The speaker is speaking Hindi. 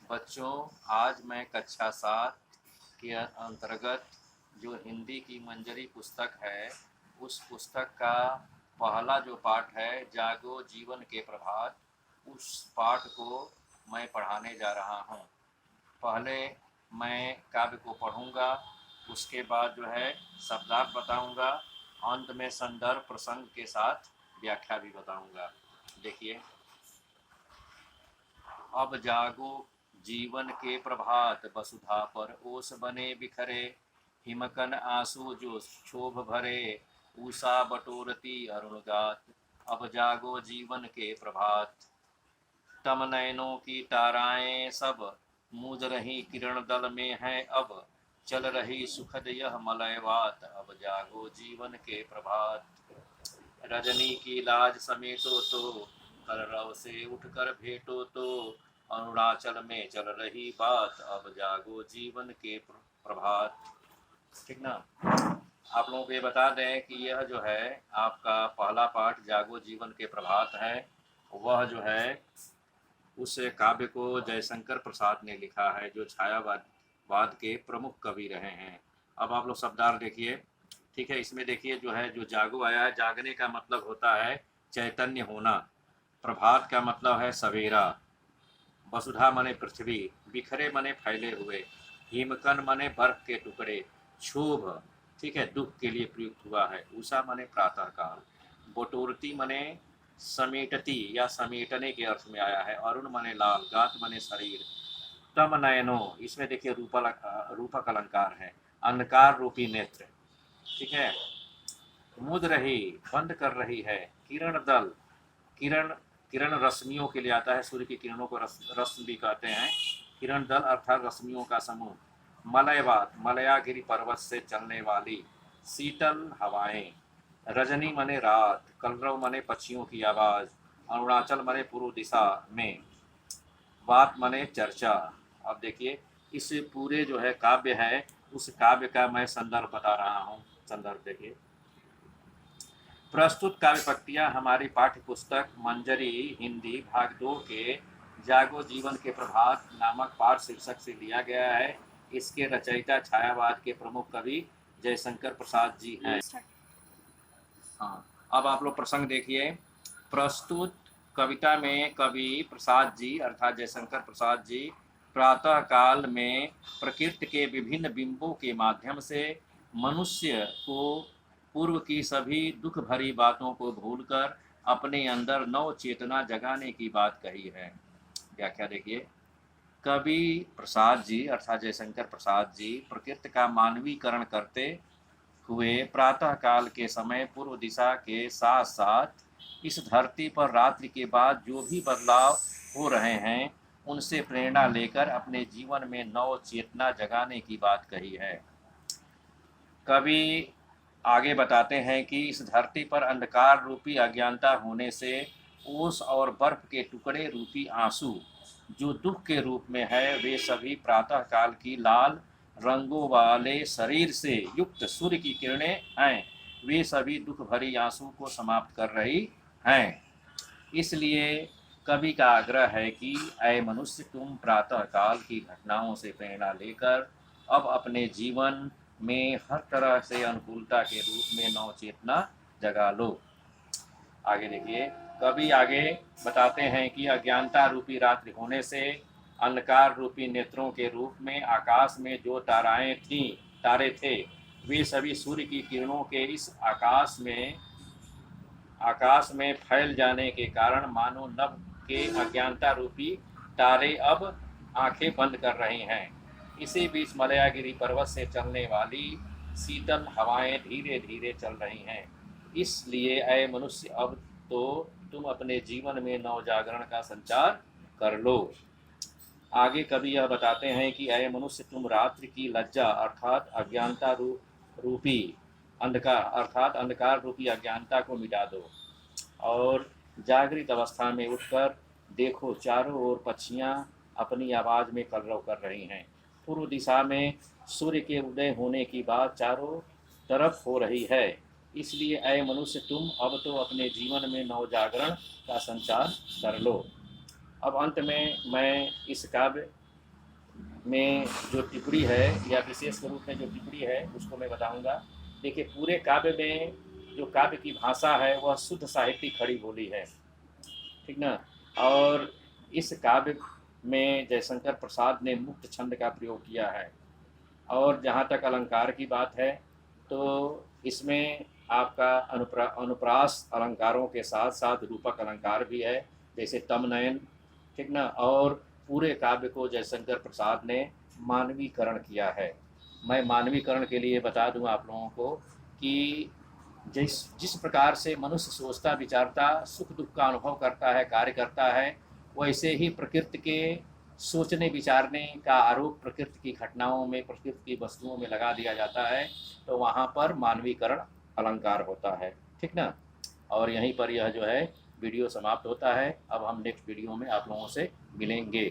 बच्चों, आज मैं कक्षा 7 के अंतर्गत जो हिंदी की मंजरी पुस्तक है, उस पुस्तक का पहला जो पाठ है, जागो जीवन के प्रभात, उस पाठ को मैं पढ़ाने जा रहा हूँ। पहले मैं काव्य को पढ़ूँगा, उसके बाद जो है शब्दार्थ बताऊँगा, अंत में संदर्भ प्रसंग के साथ व्याख्या भी बताऊँगा। देखिए, अब जागो जीवन के प्रभात, वसुधा पर ओस बने बिखरे, हिमकन आंसू जो क्षोभ भरे, उषा बटोरती अरुण गात। अब जागो जीवन के प्रभात, तम नयनों की ताराएं सब मूज रही किरण दल में है अब, चल रही सुखद यह मलयवात। अब जागो जीवन के प्रभात, रजनी की लाज समेटो तो, कलरव से उठकर भेटो तो, अरुणाचल में चल रही बात। अब जागो जीवन के प्रभात। ठीक ना। आप लोगों को ये बता दें कि यह जो है आपका पहला पाठ जागो जीवन के प्रभात है, वह जो है उस काव्य को जयशंकर प्रसाद ने लिखा है, जो छायावाद के प्रमुख कवि रहे हैं। अब आप लोग शब्दार्थ देखिए। ठीक है, इसमें देखिए जो है, जो जागो आया है, जागने का मतलब होता है चैतन्य होना। प्रभात का मतलब है सवेरा। वसुधा मने पृथ्वी, बिखरे मने फैले हुए, हिमकन मने बर्फ के टुकड़े, क्षोभ ठीक है दुख के लिए प्रयुक्त हुआ है, उषा मने प्रातः काल, बटोरती मने समेटती या समेटने के अर्थ में आया है, अरुण मने लाल, गात मने शरीर, तम नयनो, इसमें देखिए रूपक अलंकार है, अंधकार रूपी नेत्र। ठीक है, मुद रही, बंद कर रही है, किरण दल, किरण किरण रश्मियों के लिए आता है, सूर्य की किरणों को रश्मि भी कहते हैं। किरण दल अर्थात रश्मियों का समूह। मलयवात, मलयागिरी पर्वत से चलने वाली शीतल हवाएं। रजनी मने रात, कलरव मने पक्षियों की आवाज, अरुणाचल मने पूर्व दिशा में, बात मने चर्चा। अब देखिए, इस पूरे जो है काव्य है, उस काव्य का मैं संदर्भ बता रहा हूँ। संदर्भ देखिए, प्रस्तुत काव्य पंक्तियाँ हमारी पाठ्य पुस्तक मंजरी हिंदी भाग 2 के जागो जीवन के प्रभात नामक पाठ शीर्षक से लिया गया है। इसके रचयिता छायावाद के प्रमुख कवि जयशंकर प्रसाद जी हैं। हाँ, अब आप लोग प्रसंग देखिए। प्रस्तुत कविता में कवि प्रसाद जी अर्थात जयशंकर प्रसाद जी प्रातः काल में प्रकृति के विभिन्न बिंबों के माध्यम से मनुष्य को पूर्व की सभी दुख भरी बातों को भूलकर अपने अंदर नव चेतना जगाने की बात कही है। व्याख्या देखिए, कवि प्रसाद जी अर्थात जयशंकर प्रसाद जी प्रकृति का मानवीकरण करते हुए प्रातः काल के समय पूर्व दिशा के साथ साथ इस धरती पर रात्रि के बाद जो भी बदलाव हो रहे हैं, उनसे प्रेरणा लेकर अपने जीवन में नव चेतना जगाने की बात कही है। कवि आगे बताते हैं कि इस धरती पर अंधकार रूपी अज्ञानता होने से ओस और बर्फ के टुकड़े रूपी आंसू जो दुख के रूप में है, वे सभी प्रातः काल की लाल रंगों वाले शरीर से युक्त सूर्य की किरणें हैं। वे सभी दुख भरी आंसू को समाप्त कर रही हैं। इसलिए कवि का आग्रह है कि अय मनुष्य, तुम प्रातः काल की घटनाओं से प्रेरणा लेकर अब अपने जीवन में हर तरह से अनुकूलता के रूप में नव चेतना जगा लो। आगे देखिए, कवि आगे बताते हैं कि अज्ञानता रूपी रात्रि होने से अंधकार रूपी नेत्रों के रूप में आकाश में जो तारे थे, वे सभी सूर्य की किरणों के इस आकाश में फैल जाने के कारण मानो नभ के अज्ञानता रूपी तारे अब आंखें बंद कर रही हैं। इसी बीच मलयागिरी पर्वत से चलने वाली शीतल हवाएं धीरे धीरे चल रही हैं। इसलिए अय मनुष्य, अब तो तुम अपने जीवन में नव जागरण का संचार कर लो। आगे कवि यह बताते हैं कि अय मनुष्य, तुम रात्रि की लज्जा अर्थात अज्ञानता रूपी अंधकार रूपी अज्ञानता को मिटा दो और जागृत अवस्था में उठकर देखो, चारों ओर पक्षियाँ अपनी आवाज़ में कलरव कर रही हैं। पूर्व दिशा में सूर्य के उदय होने की बात चारों तरफ हो रही है। इसलिए अय मनुष्य, तुम अब तो अपने जीवन में नव जागरण का संचार कर लो। अब अंत में मैं इस काव्य में जो टिप्पणी है या विशेष रूप में जो टिप्पणी है उसको मैं बताऊंगा। देखिए, पूरे काव्य में जो काव्य की भाषा है वह शुद्ध साहित्यिक खड़ी बोली है, ठीक ना। और इस काव्य में जयशंकर प्रसाद ने मुक्त छंद का प्रयोग किया है। और जहाँ तक अलंकार की बात है तो इसमें आपका अनुप्रास अलंकारों के साथ साथ रूपक अलंकार भी है, जैसे तमनयन, ठीक ना। और पूरे काव्य को जयशंकर प्रसाद ने मानवीकरण किया है। मैं मानवीकरण के लिए बता दूं आप लोगों को कि जिस जिस प्रकार से मनुष्य सोचता विचारता सुख दुख का अनुभव करता है, कार्य करता है, वैसे ही प्रकृति के सोचने विचारने का आरोप प्रकृति की घटनाओं में, प्रकृति की वस्तुओं में लगा दिया जाता है, तो वहाँ पर मानवीकरण अलंकार होता है, ठीक ना। और यहीं पर यह जो है वीडियो समाप्त होता है। अब हम नेक्स्ट वीडियो में आप लोगों से मिलेंगे।